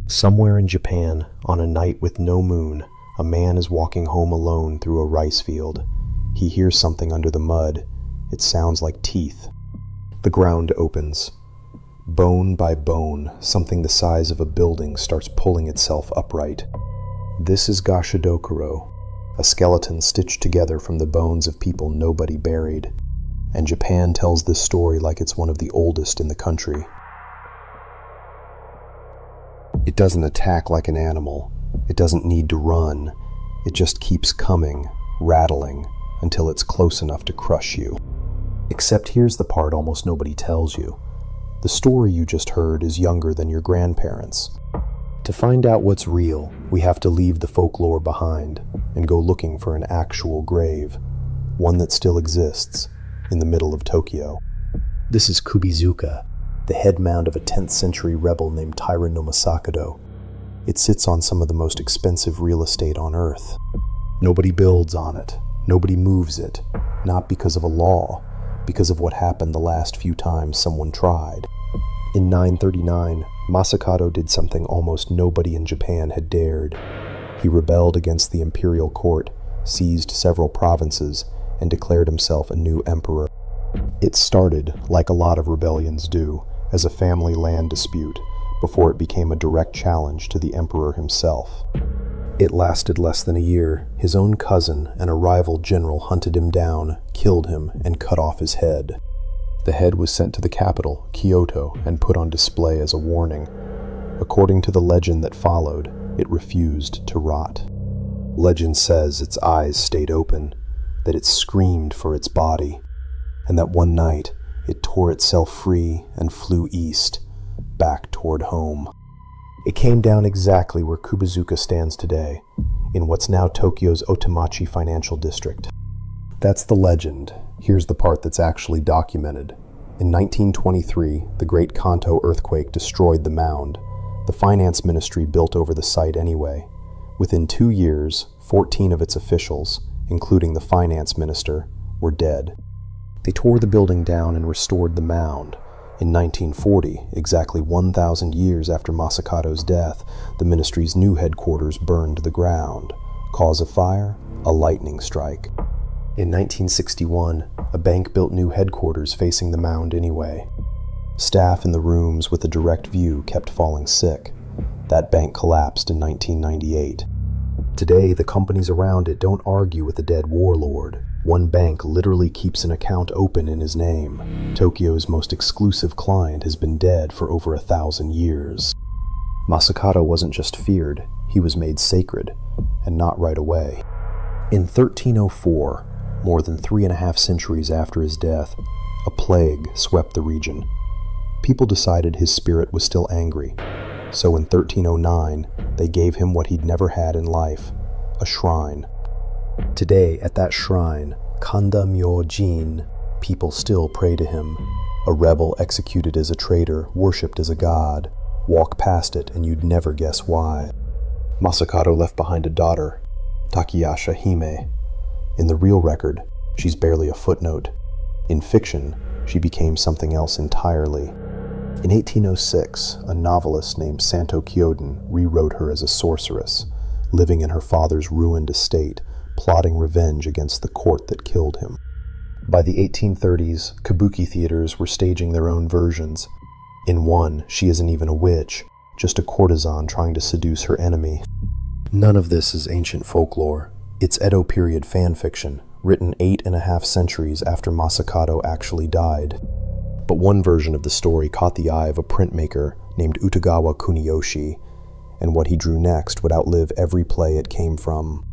Somewhere in Japan, on a night with no moon, a man is walking home alone through a rice field. He hears something under the mud. It sounds like teeth. The ground opens. Bone by bone, something the size of a building starts pulling itself upright. This is Gashadokuro, a skeleton stitched together from the bones of people nobody buried. And Japan tells this story like it's one of the oldest in the country. It doesn't attack like an animal. It doesn't need to run. It just keeps coming, rattling, until it's close enough to crush you. Except here's the part almost nobody tells you. The story you just heard is younger than your grandparents. To find out what's real, we have to leave the folklore behind and go looking for an actual grave, one that still exists in the middle of Tokyo. This is Kubizuka, the head mound of a 10th century rebel named Taira no Masakado. It sits on some of the most expensive real estate on Earth. Nobody builds on it. Nobody moves it. Not because of a law, because of what happened the last few times someone tried. In 939, Masakado did something almost nobody in Japan had dared. He rebelled against the imperial court, seized several provinces, and declared himself a new emperor. It started, like a lot of rebellions do, as a family land dispute, before it became a direct challenge to the emperor himself. It lasted less than a year. His own cousin and a rival general hunted him down, killed him, and cut off his head. The head was sent to the capital, Kyoto, and put on display as a warning. According to the legend that followed, it refused to rot. Legend says its eyes stayed open, that it screamed for its body, and that one night it tore itself free and flew east, back toward home. It came down exactly where Kubizuka stands today, in what's now Tokyo's Otemachi financial district. That's the legend. Here's the part that's actually documented. In 1923, the Great Kanto earthquake destroyed the mound. The finance ministry built over the site anyway. Within 2 years, 14 of its officials, including the finance minister, were dead. They tore the building down and restored the mound. In 1940, exactly 1,000 years after Masakado's death, the ministry's new headquarters burned to the ground. Cause of fire? A lightning strike. In 1961, a bank built new headquarters facing the mound anyway. Staff in the rooms with a direct view kept falling sick. That bank collapsed in 1998. Today, the companies around it don't argue with the dead warlord. One bank literally keeps an account open in his name. Tokyo's most exclusive client has been dead for over 1,000 years. Masakado wasn't just feared, he was made sacred, and not right away. In 1304, more than 3.5 centuries after his death, a plague swept the region. People decided his spirit was still angry, so in 1309, they gave him what he'd never had in life, a shrine. Today, at that shrine, Kanda Myojin, people still pray to him. A rebel executed as a traitor, worshipped as a god. Walk past it and you'd never guess why. Masakado left behind a daughter, Takiyasha-hime. In the real record, she's barely a footnote. In fiction, she became something else entirely. In 1806, a novelist named Santo Kyodin rewrote her as a sorceress, living in her father's ruined estate, plotting revenge against the court that killed him. By the 1830s, kabuki theaters were staging their own versions. In one, she isn't even a witch, just a courtesan trying to seduce her enemy. None of this is ancient folklore. It's Edo period fan fiction, written 8.5 centuries after Masakado actually died. But one version of the story caught the eye of a printmaker named Utagawa Kuniyoshi, and what he drew next would outlive every play it came from.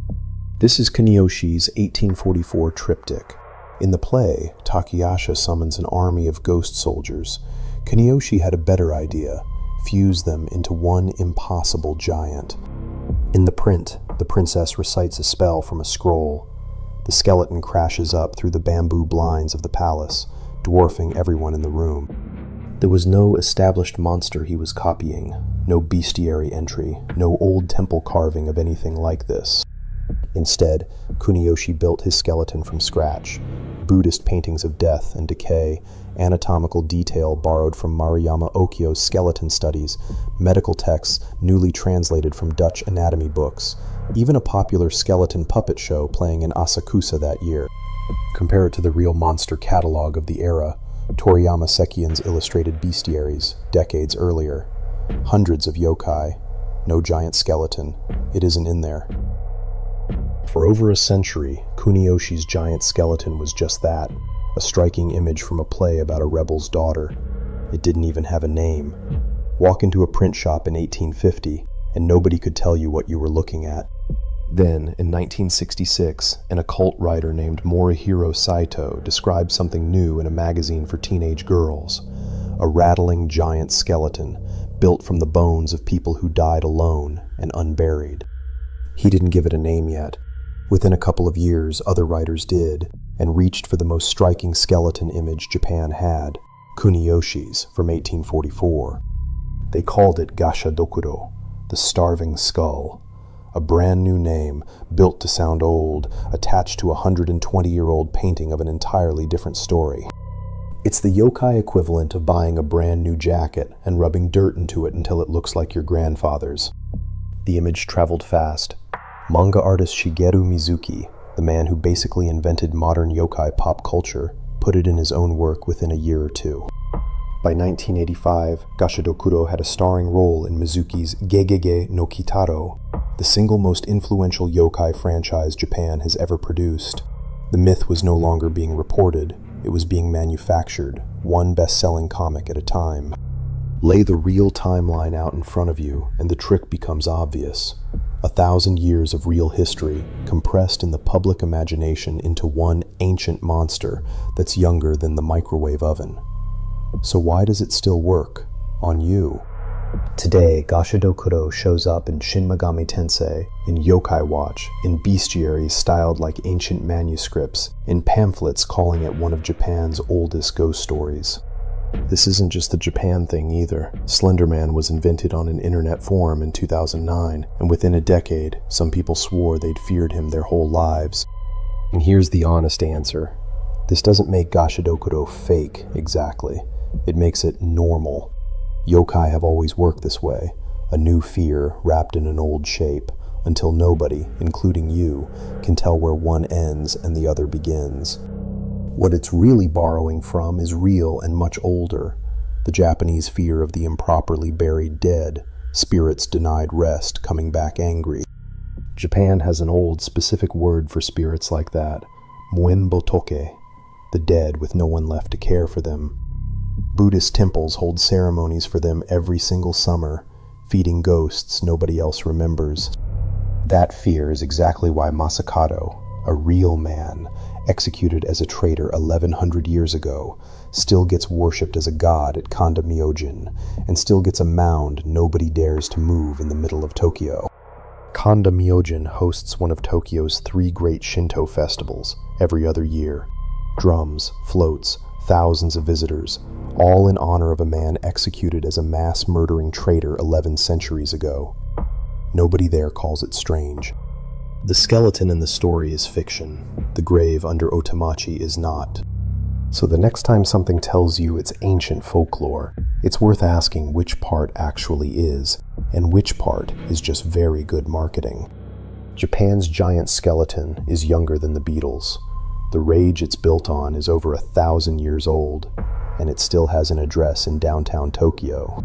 This is Kuniyoshi's 1844 triptych. In the play, Takiyasha summons an army of ghost soldiers. Kuniyoshi had a better idea: fuse them into one impossible giant. In the print, the princess recites a spell from a scroll. The skeleton crashes up through the bamboo blinds of the palace, dwarfing everyone in the room. There was no established monster he was copying, no bestiary entry, no old temple carving of anything like this. Instead, Kuniyoshi built his skeleton from scratch. Buddhist paintings of death and decay, anatomical detail borrowed from Maruyama Okyo's skeleton studies, medical texts newly translated from Dutch anatomy books, even a popular skeleton puppet show playing in Asakusa that year. Compare it to the real monster catalog of the era, Toriyama Sekien's illustrated bestiaries, decades earlier. Hundreds of yokai, no giant skeleton, it isn't in there. For over a century, Kuniyoshi's giant skeleton was just that, a striking image from a play about a rebel's daughter. It didn't even have a name. Walk into a print shop in 1850, and nobody could tell you what you were looking at. Then, in 1966, an occult writer named Morihiro Saito described something new in a magazine for teenage girls. A rattling giant skeleton, built from the bones of people who died alone and unburied. He didn't give it a name yet. Within a couple of years, other writers did, and reached for the most striking skeleton image Japan had, Kuniyoshi's from 1844. They called it Gashadokuro, the starving skull. A brand new name, built to sound old, attached to a 120-year-old painting of an entirely different story. It's the yokai equivalent of buying a brand new jacket and rubbing dirt into it until it looks like your grandfather's. The image traveled fast. Manga artist Shigeru Mizuki, the man who basically invented modern yokai pop culture, put it in his own work within a year or two. By 1985, Gashadokuro had a starring role in Mizuki's Gegege no Kitaro, the single most influential yokai franchise Japan has ever produced. The myth was no longer being reported, it was being manufactured, one best-selling comic at a time. Lay the real timeline out in front of you, and the trick becomes obvious. 1,000 years of real history compressed in the public imagination into one ancient monster that's younger than the microwave oven. So why does it still work? On you? Today, Gashadokuro shows up in Shin Megami Tensei, in Yokai Watch, in bestiaries styled like ancient manuscripts, in pamphlets calling it one of Japan's oldest ghost stories. This isn't just a Japan thing either. Slender Man was invented on an internet forum in 2009, and within a decade, some people swore they'd feared him their whole lives. And here's the honest answer. This doesn't make Gashadokuro fake, exactly. It makes it normal. Yokai have always worked this way, a new fear wrapped in an old shape, until nobody, including you, can tell where one ends and the other begins. What it's really borrowing from is real and much older. The Japanese fear of the improperly buried dead, spirits denied rest, coming back angry. Japan has an old, specific word for spirits like that, muen botoke, the dead with no one left to care for them. Buddhist temples hold ceremonies for them every single summer, feeding ghosts nobody else remembers. That fear is exactly why Masakado, a real man, executed as a traitor 1,100 years ago, still gets worshipped as a god at Kanda Myojin, and still gets a mound nobody dares to move in the middle of Tokyo. Kanda Myojin hosts one of Tokyo's 3 great Shinto festivals every other year. Drums, floats, thousands of visitors, all in honor of a man executed as a mass-murdering traitor 11 centuries ago. Nobody there calls it strange. The skeleton in the story is fiction. The grave under Otemachi is not. So the next time something tells you it's ancient folklore, it's worth asking which part actually is, and which part is just very good marketing. Japan's giant skeleton is younger than the Beatles. The rage it's built on is over 1,000 years old, and it still has an address in downtown Tokyo.